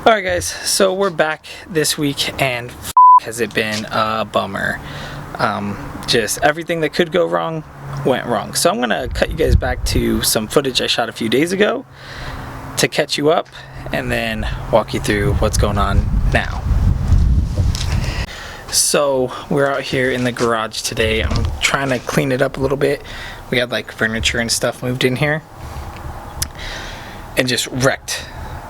Alright guys, so we're back this week and has it been a bummer. Just everything that could go wrong went wrong. So I'm gonna cut you guys back to some footage I shot a few days ago to catch you up and then walk you through what's going on now. So we're out here in the garage today. I'm trying to clean it up a little bit. We had like furniture and stuff moved in here and just wrecked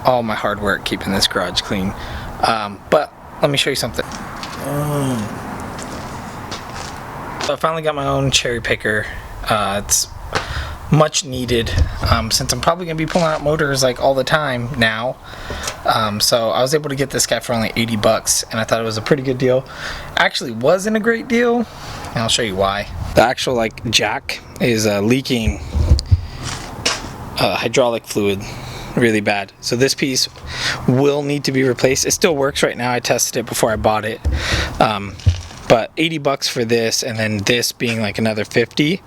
all my hard work keeping this garage clean. But let me show you something. So I finally got my own cherry picker. It's much needed since I'm probably gonna be pulling out motors like all the time now. So I was able to get this guy for only 80 bucks and I thought it was a pretty good deal. Actually wasn't a great deal and I'll show you why. The actual like jack is leaking hydraulic fluid really bad, so this piece will need to be replaced. It still works right now. I tested it before I bought it, but 80 bucks for this, and then this being like another 50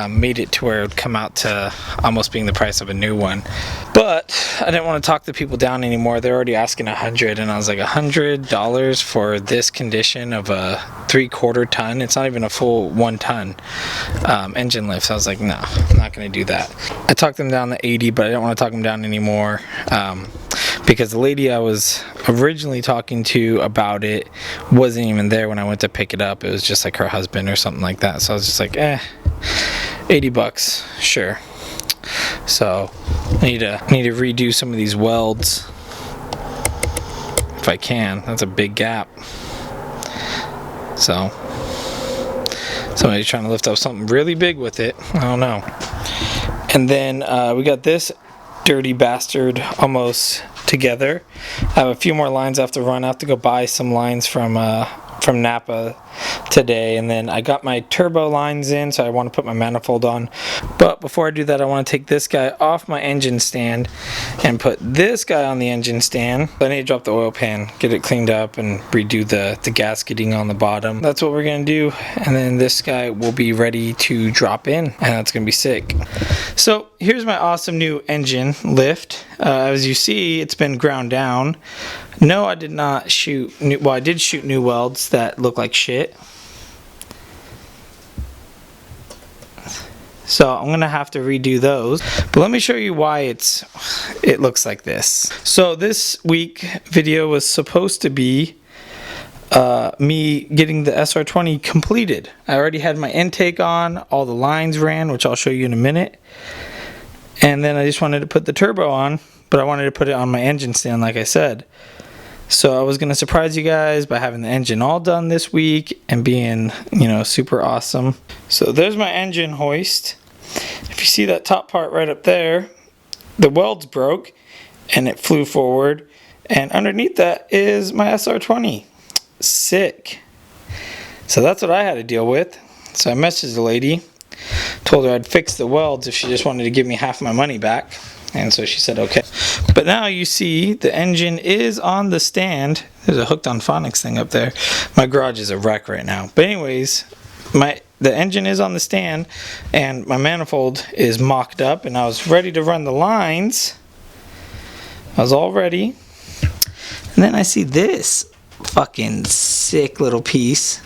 made it to where it would come out to almost being the price of a new one. But I didn't want to talk the people down anymore. They're already asking $100, and I was like, $100 for this condition of a 3/4 ton? It's not even a full 1 ton engine lift. So I was like, no, I'm not going to do that. I talked them down to 80, but I didn't want to talk them down anymore because the lady I was originally talking to about it wasn't even there when I went to pick it up. It was just like her husband or something like that. So I was just like, 80 bucks, sure. So I need to redo some of these welds if I can. That's a big gap. So somebody's trying to lift up something really big with it. I don't know. And then we got this dirty bastard almost together. I have a few more lines I have to run. I have to go buy some lines from Napa today, and then I got my turbo lines in, so I want to put my manifold on. But before I do that, I want to take this guy off my engine stand and put this guy on the engine stand. I need to drop the oil pan, get it cleaned up, and redo the gasketing on the bottom. That's what we're gonna do, and then this guy will be ready to drop in, and that's gonna be sick. So here's my awesome new engine lift. As you see, it's been ground down. No, I did not shoot new, well, I did shoot new welds that look like shit. So I'm gonna have to redo those. But let me show you why it looks like this. So this week video was supposed to be me getting the sr20 completed. I already had my intake on, all the lines ran, which I'll show you in a minute. And then I just wanted to put the turbo on, but I wanted to put it on my engine stand like I said. So I was going to surprise you guys by having the engine all done this week and being, you know, super awesome. So there's my engine hoist. If you see that top part right up there, the welds broke and it flew forward. And underneath that is my sr20. Sick. So that's what I had to deal with. So I messaged the lady, told her I'd fix the welds if she just wanted to give me half my money back. And so she said okay. But now you see the engine is on the stand. There's a Hooked on Phonics thing up there. My garage is a wreck right now. But anyways, the engine is on the stand and my manifold is mocked up and I was ready to run the lines. I was all ready. And then I see this fucking sick little piece.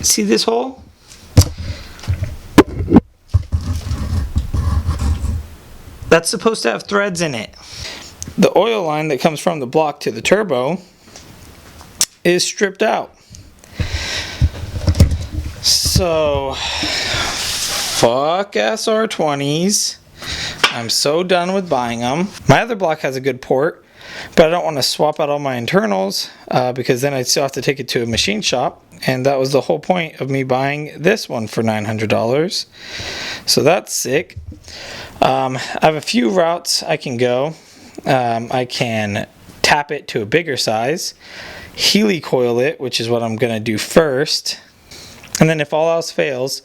See this hole? That's supposed to have threads in it. The oil line that comes from the block to the turbo is stripped out. So, fuck sr20s. I'm so done with buying them. My other block has a good port, but I don't want to swap out all my internals because then I'd still have to take it to a machine shop. And that was the whole point of me buying this one for $900. So that's sick. I have a few routes I can go. I can tap it to a bigger size, helicoil it, which is what I'm going to do first. And then if all else fails,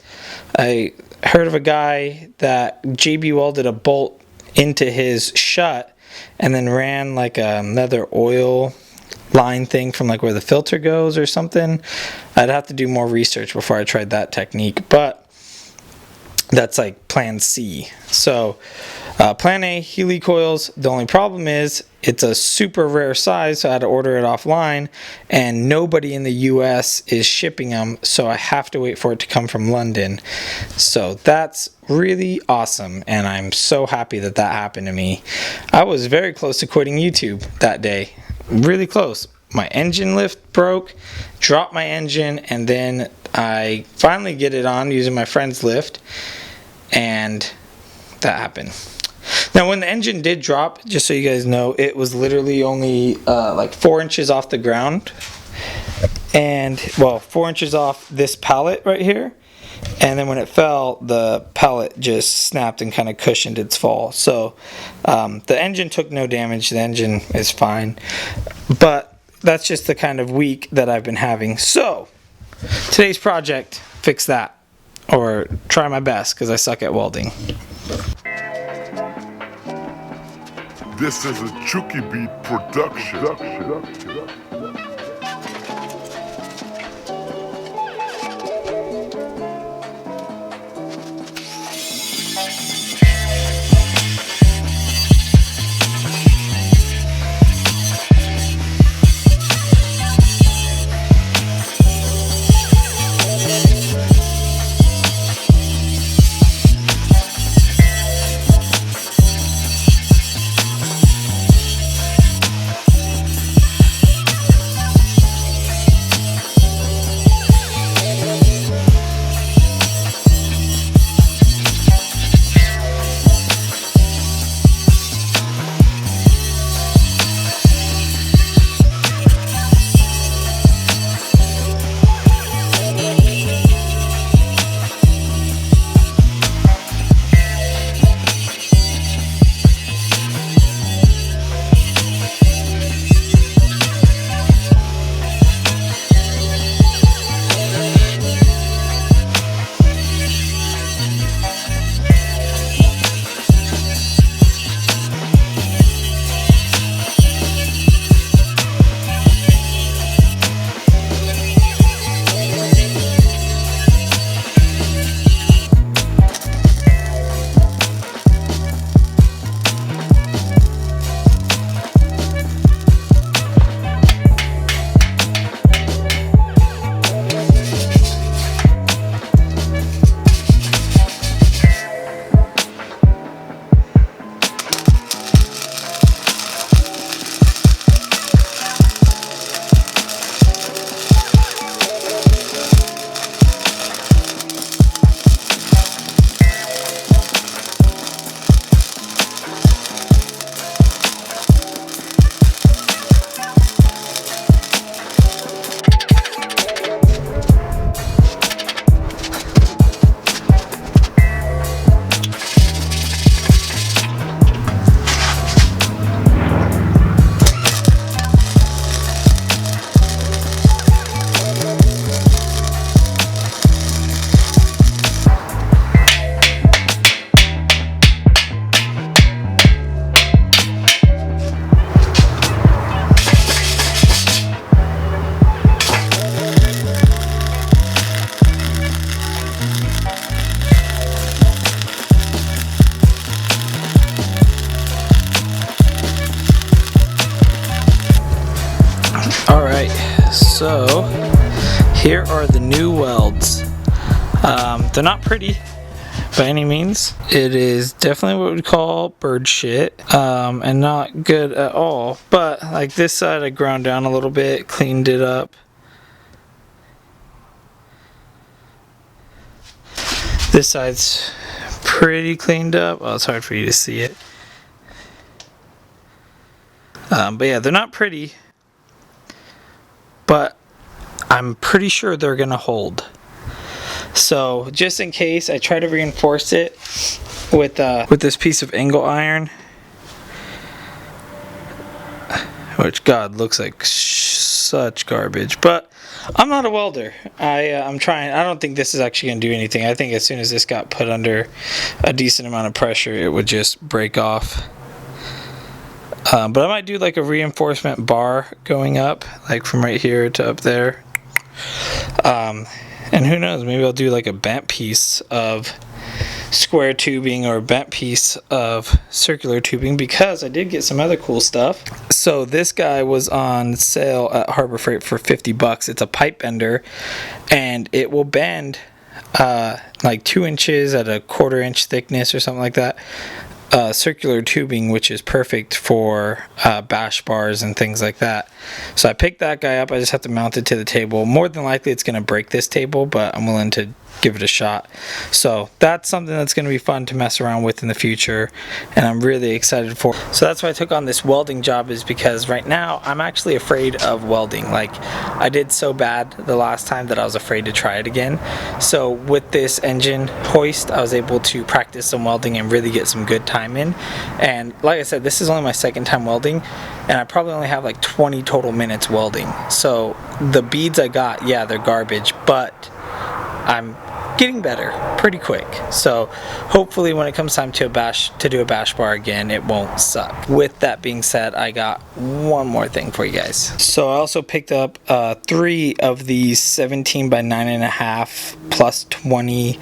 I heard of a guy that JB welded a bolt into his shut and then ran like another oil line thing from like where the filter goes or something. I'd have to do more research before I tried that technique, but that's like plan C. So Plan A Healy coils. The only problem is it's a super rare size, so I had to order it offline, and nobody in the US is shipping them, so I have to wait for it to come from London. So that's really awesome, and I'm so happy that that happened to me. I was very close to quitting YouTube that day. Really close. My engine lift broke, dropped my engine, and then I finally get it on using my friend's lift, and that happened. Now when the engine did drop, just so you guys know, it was literally only like 4 inches off the ground, and well, 4 inches off this pallet right here, and then when it fell, the pallet just snapped and kind of cushioned its fall. So the engine took no damage. The engine is fine, but that's just the kind of week that I've been having. So today's project, fix that, or try my best, because I suck at welding. This is a Chucky Beat production. Alright, so here are the new welds. They're not pretty by any means. It is definitely what we'd call bird shit, and not good at all. But like this side I ground down a little bit, cleaned it up. This side's pretty cleaned up. Well, it's hard for you to see it. But yeah, they're not pretty, but I'm pretty sure they're gonna hold. So just in case, I try to reinforce it with this piece of angle iron, which God looks like such garbage. But I'm not a welder. I'm trying. I don't think this is actually gonna do anything. I think as soon as this got put under a decent amount of pressure, it would just break off. But I might do like a reinforcement bar going up, like from right here to up there. And who knows, maybe I'll do like a bent piece of square tubing or bent piece of circular tubing, because I did get some other cool stuff. So this guy was on sale at Harbor Freight for 50 bucks. It's a pipe bender, and it will bend like 2 inches at a 1/4 inch thickness or something like that. Circular tubing, which is perfect for bash bars and things like that. So I picked that guy up. I just have to mount it to the table. More than likely it's going to break this table, but I'm willing to give it a shot. So that's something that's going to be fun to mess around with in the future, and I'm really excited for. So that's why I took on this welding job, is because right now I'm actually afraid of welding. Like, I did so bad the last time that I was afraid to try it again. So with this engine hoist, I was able to practice some welding and really get some good time in. And like I said, this is only my second time welding, and I probably only have like 20 total minutes welding. So the beads I got, yeah, they're garbage, but I'm getting better pretty quick. So hopefully when it comes time to do a bash bar again, it won't suck. With that being said, I got one more thing for you guys. So I also picked up 3 of these 17 by 9.5 plus 20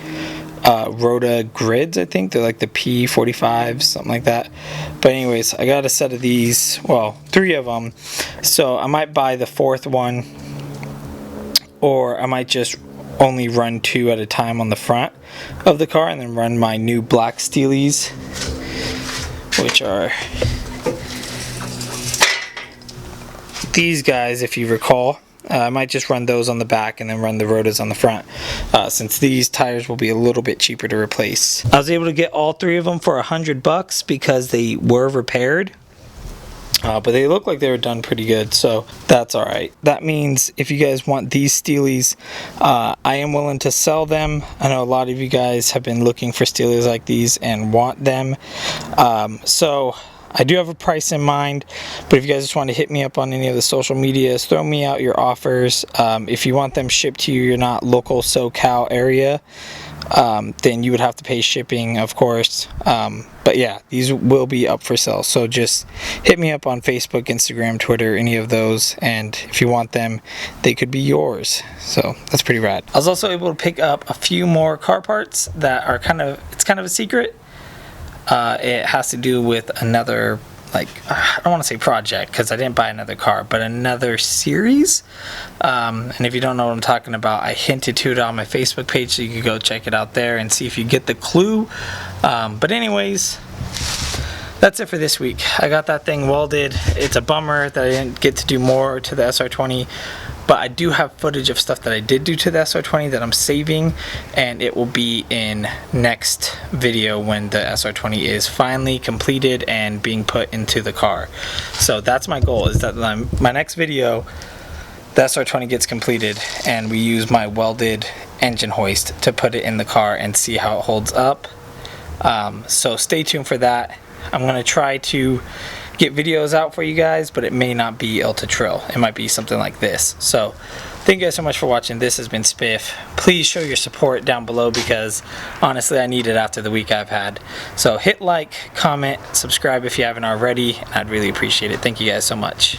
Rota grids. I think they're like the P45, something like that. But anyways, I got a set of these, well, 3 of them. So I might buy the 4th one, or I might just only run 2 at a time on the front of the car, and then run my new black Steelies, which are these guys, if you recall. I might just run those on the back and then run the Rotas on the front, since these tires will be a little bit cheaper to replace. I was able to get all 3 of them for $100 because they were repaired. But they look like they were done pretty good, so that's alright. That means if you guys want these Steelies, I am willing to sell them. I know a lot of you guys have been looking for Steelies like these and want them. So I do have a price in mind, but if you guys just want to hit me up on any of the social medias, throw me out your offers. If you want them shipped to you, you're not local SoCal area, then you would have to pay shipping, of course. But yeah, these will be up for sale, so just hit me up on Facebook, Instagram, Twitter, any of those, and if you want them, they could be yours. So that's pretty rad. I was also able to pick up a few more car parts that are it's kind of a secret. It has to do with another, like, I don't want to say project because I didn't buy another car, but another series. And if you don't know what I'm talking about, I hinted to it on my Facebook page, so you can go check it out there and see if you get the clue. But anyways, that's it for this week. I got that thing welded. It's a bummer that I didn't get to do more to the SR20, but I do have footage of stuff that I did do to the SR20 that I'm saving, and it will be in next video when the SR20 is finally completed and being put into the car. So that's my goal, is that my next video, the SR20 gets completed and we use my welded engine hoist to put it in the car and see how it holds up. So stay tuned for that. I'm going to try to get videos out for you guys, but it may not be ultra trill. It might be something like this. So thank you guys so much for watching. This has been Spiff. Please show your support down below, because honestly I need it after the week I've had. So hit like, comment, subscribe if you haven't already, and I'd really appreciate it. Thank you guys so much.